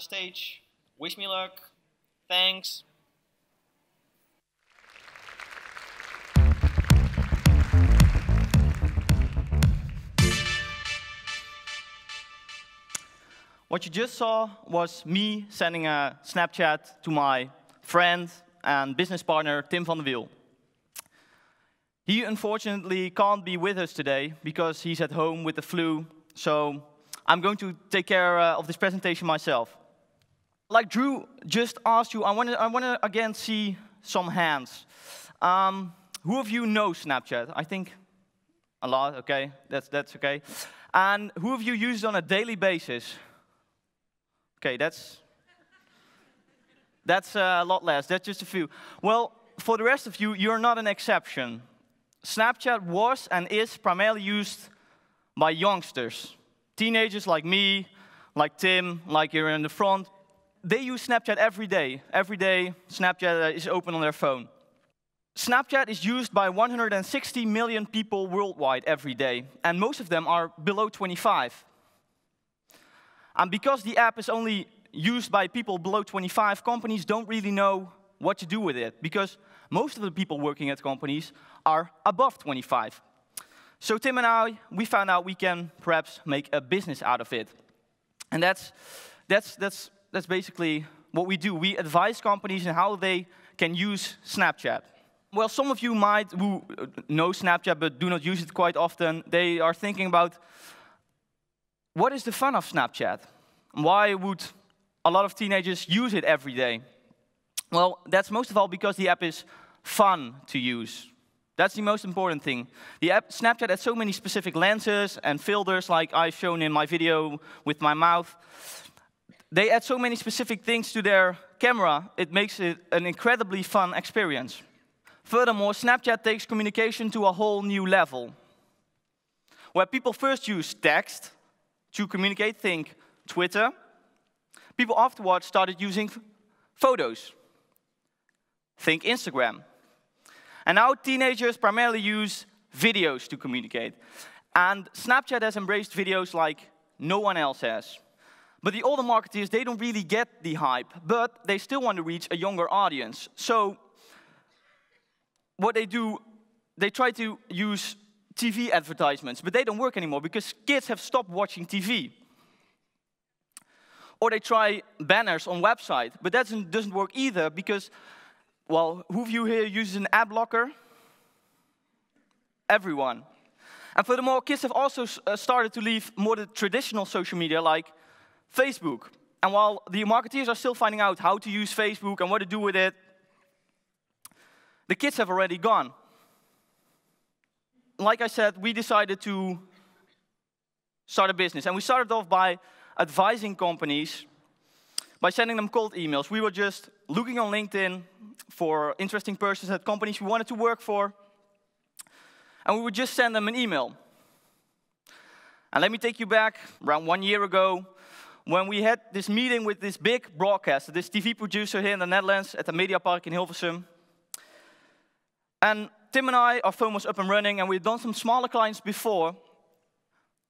stage. Wish me luck. Thanks. What you just saw was me sending a Snapchat to my friend and business partner, Tim van der Wiel. He unfortunately can't be with us today because he's at home with the flu, so I'm going to take care of this presentation myself. Like Drew just asked you, I want to again see some hands. Who of you knows Snapchat? I think a lot, okay, that's okay. And who of you use it on a daily basis? Okay, that's a lot less, that's just a few. Well, for the rest of you, you're not an exception. Snapchat was and is primarily used by youngsters. Teenagers like me, like Tim, like here in the front. They use Snapchat every day. Every day, Snapchat is open on their phone. Snapchat is used by 160 million people worldwide every day, and most of them are below 25. And because the app is only used by people below 25, companies don't really know what to do with it, because most of the people working at companies are above 25. So Tim and I, we found out we can perhaps make a business out of it. And that's basically what we do. We advise companies on how they can use Snapchat. Well, some of you might, who know Snapchat but do not use it quite often, they are thinking about, what is the fun of Snapchat? Why would a lot of teenagers use it every day? Well, that's most of all because the app is fun to use. That's the most important thing. The app Snapchat has so many specific lenses and filters, like I've shown in my video with my mouth. They add so many specific things to their camera, it makes it an incredibly fun experience. Furthermore, Snapchat takes communication to a whole new level. Where people first use text to communicate, think Twitter, people afterwards started using photos, think Instagram. And now teenagers primarily use videos to communicate. And Snapchat has embraced videos like no one else has. But the older marketers, they don't really get the hype, but they still want to reach a younger audience. So what they do, they try to use TV advertisements, but they don't work anymore because kids have stopped watching TV. Or they try banners on website, but that doesn't work either because, well, who of you here uses an ad blocker? Everyone. And furthermore, kids have also started to leave more the traditional social media like Facebook. And while the marketeers are still finding out how to use Facebook and what to do with it, the kids have already gone. Like I said, we decided to start a business. And we started off by advising companies by sending them cold emails. We were just looking on LinkedIn for interesting persons at companies we wanted to work for. And we would just send them an email. And let me take you back around 1 year ago when we had this meeting with this big broadcaster, this TV producer here in the Netherlands at the Media Park in Hilversum. And Tim and I, our phone was up and running, and we'd done some smaller clients before.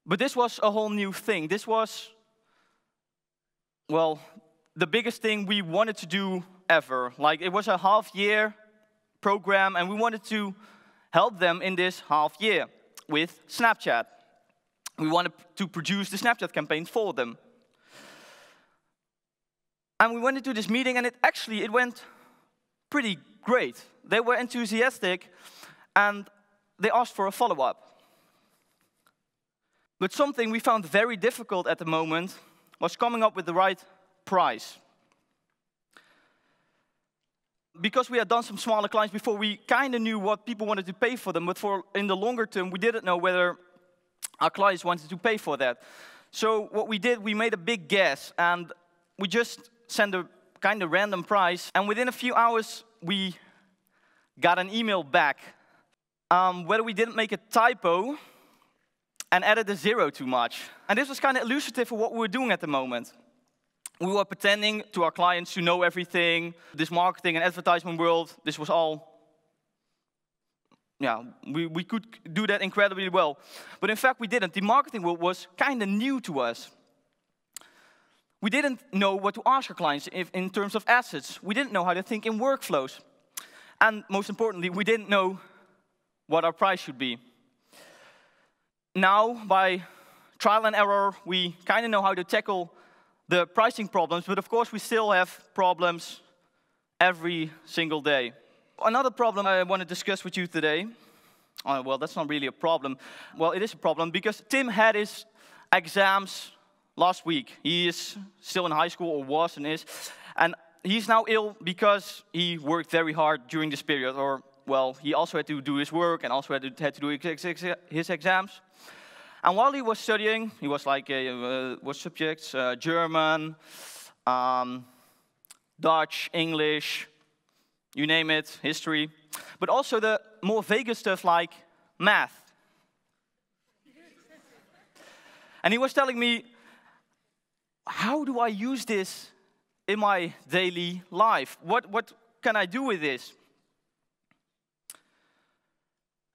But this was a whole new thing. This was, well, the biggest thing we wanted to do ever. Like, it was a half-year program, and we wanted to help them in this half year with Snapchat. We wanted to produce the Snapchat campaign for them. And we went into this meeting, and it went pretty great. They were enthusiastic, and they asked for a follow-up. But something we found very difficult at the moment was coming up with the right price. Because we had done some smaller clients before, we kind of knew what people wanted to pay for them, but in the longer term, we didn't know whether our clients wanted to pay for that. So what we did, we made a big guess, and we just sent a kind of random price, and within a few hours, we got an email back. Whether we didn't make a typo and added a zero too much. And this was kind of illustrative for what we were doing at the moment. We were pretending to our clients to know everything. This marketing and advertisement world, this was all, yeah, we could do that incredibly well. But in fact, we didn't. The marketing world was kind of new to us. We didn't know what to ask our clients in terms of assets. We didn't know how to think in workflows. And most importantly, we didn't know what our price should be. Now, by trial and error, we kind of know how to tackle the pricing problems, but of course we still have problems every single day. Another problem I want to discuss with you today, well, that's not really a problem. Well, it is a problem because Tim had his exams last week. He is still in high school, or was and is, and he's now ill because he worked very hard during this period, or, well, he also had to do his work and also had to do his exams. And while he was studying, he was like, what subjects? German, Dutch, English, you name it, history. But also the more vague stuff like math. And he was telling me, how do I use this in my daily life? What can I do with this?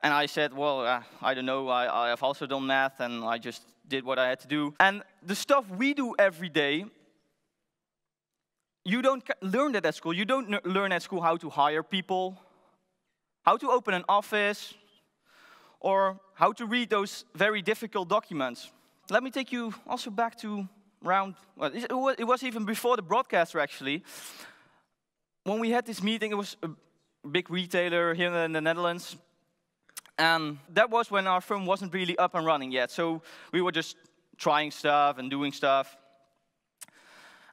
And I said, well, I don't know, I have also done math, and I just did what I had to do. And the stuff we do every day, you don't learn that at school. You don't learn at school how to hire people, how to open an office, or how to read those very difficult documents. Let me take you also back to around, well, it was even before the broadcaster, actually. When we had this meeting, it was a big retailer here in the Netherlands. And that was when our firm wasn't really up and running yet. So we were just trying stuff and doing stuff.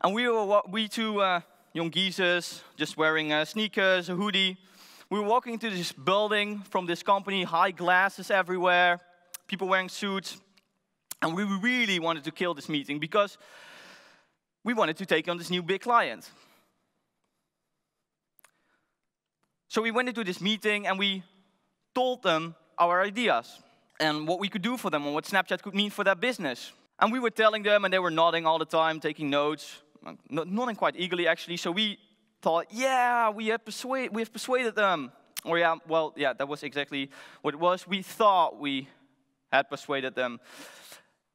And we two young geezers, just wearing sneakers, a hoodie. We were walking into this building from this company, high glasses everywhere, people wearing suits. And we really wanted to kill this meeting because we wanted to take on this new big client. So we went into this meeting and we told them our ideas and what we could do for them and what Snapchat could mean for their business. And we were telling them, and they were nodding all the time, taking notes, nodding quite eagerly actually. So we thought, yeah, we have persuaded them. Or yeah, that was exactly what it was. We thought we had persuaded them.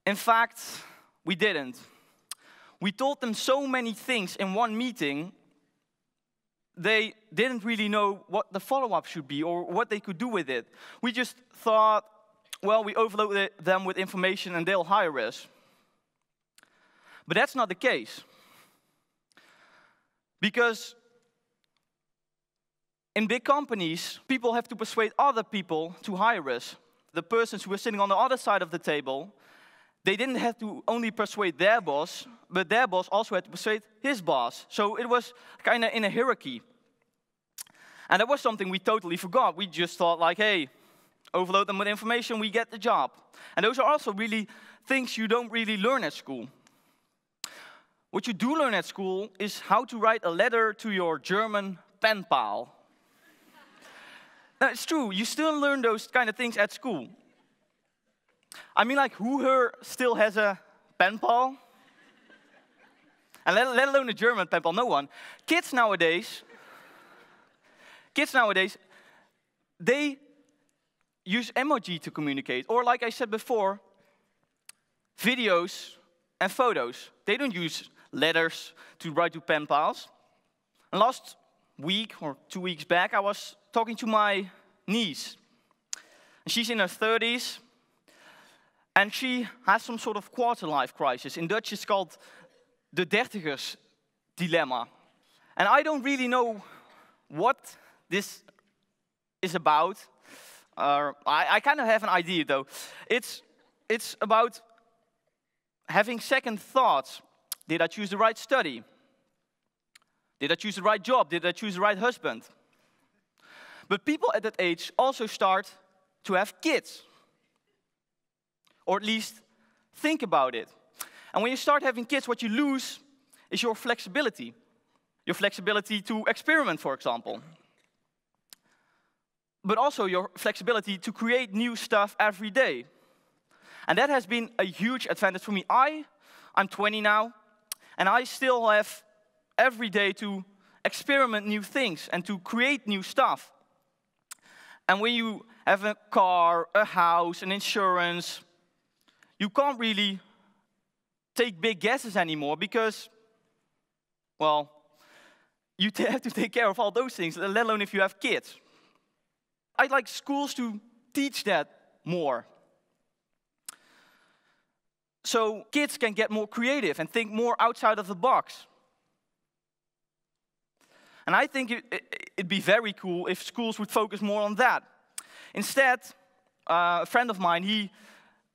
In fact, we didn't. We told them so many things in one meeting, they didn't really know what the follow-up should be or what they could do with it. We just thought, well, we overloaded them with information and they'll hire us. But that's not the case. Because in big companies, people have to persuade other people to hire us. The persons who were sitting on the other side of the table, they didn't have to only persuade their boss, but their boss also had to persuade his boss. So it was kind of in a hierarchy. And that was something we totally forgot. We just thought like, hey, overload them with information, we get the job. And those are also really things you don't really learn at school. What you do learn at school is how to write a letter to your German pen pal. Now, it's true, you still learn those kind of things at school. I mean, like, who here still has a pen pal? And let alone a German pen pal, no one. Kids nowadays, they use emoji to communicate. Or like I said before, videos and photos. They don't use letters to write to pen pals. And last week, or 2 weeks back, I was talking to my niece. And she's in her 30s. And she has some sort of quarter-life crisis. In Dutch, it's called the dertigers dilemma. And I don't really know what this is about. I kind of have an idea, though. It's about having second thoughts. Did I choose the right study? Did I choose the right job? Did I choose the right husband? But people at that age also start to have kids. Or at least think about it. And when you start having kids, what you lose is your flexibility. Your flexibility to experiment, for example. But also your flexibility to create new stuff every day. And that has been a huge advantage for me. I'm 20 now, and I still have every day to experiment new things and to create new stuff. And when you have a car, a house, an insurance, you can't really take big guesses anymore because, well, you have to take care of all those things, let alone if you have kids. I'd like schools to teach that more. So kids can get more creative and think more outside of the box. And I think it'd be very cool if schools would focus more on that. Instead, a friend of mine, he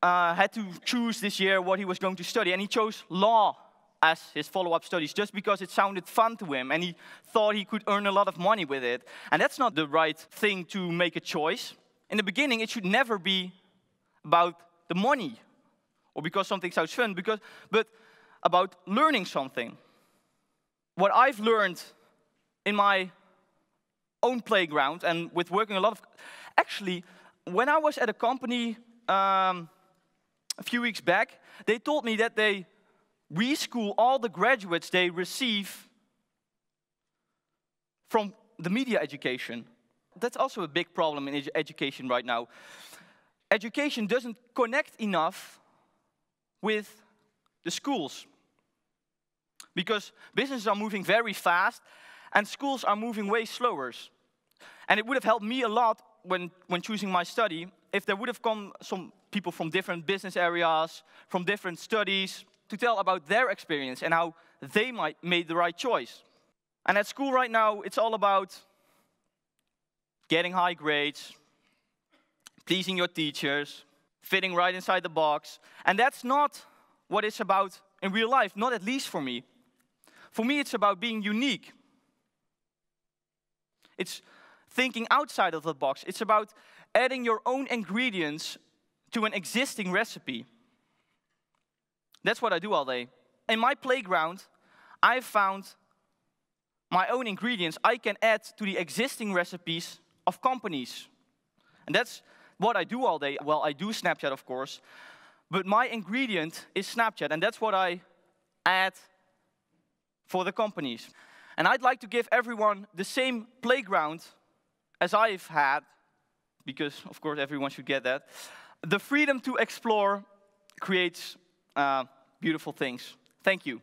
had to choose this year what he was going to study, and he chose law as his follow-up studies just because it sounded fun to him, and he thought he could earn a lot of money with it. And that's not the right thing to make a choice. In the beginning, it should never be about the money, or because something sounds fun, but about learning something. What I've learned in my own playground and with working a lot of... Actually, when I was at a company a few weeks back, they told me that they reschool all the graduates they receive from the media education. That's also a big problem in education right now. Education doesn't connect enough with the schools, because businesses are moving very fast and schools are moving way slower. And it would have helped me a lot when choosing my study if there would have come some people from different business areas, from different studies, to tell about their experience and how they might made the right choice. And at school right now, it's all about getting high grades, pleasing your teachers, fitting right inside the box. And that's not what it's about in real life, not at least for me. For me, it's about being unique. It's thinking outside of the box. It's about adding your own ingredients to an existing recipe. That's what I do all day. In my playground, I've found my own ingredients I can add to the existing recipes of companies. And that's what I do all day. Well, I do Snapchat, of course, but my ingredient is Snapchat, and that's what I add for the companies. And I'd like to give everyone the same playground as I've had, because, of course, everyone should get that. The freedom to explore creates beautiful things. Thank you.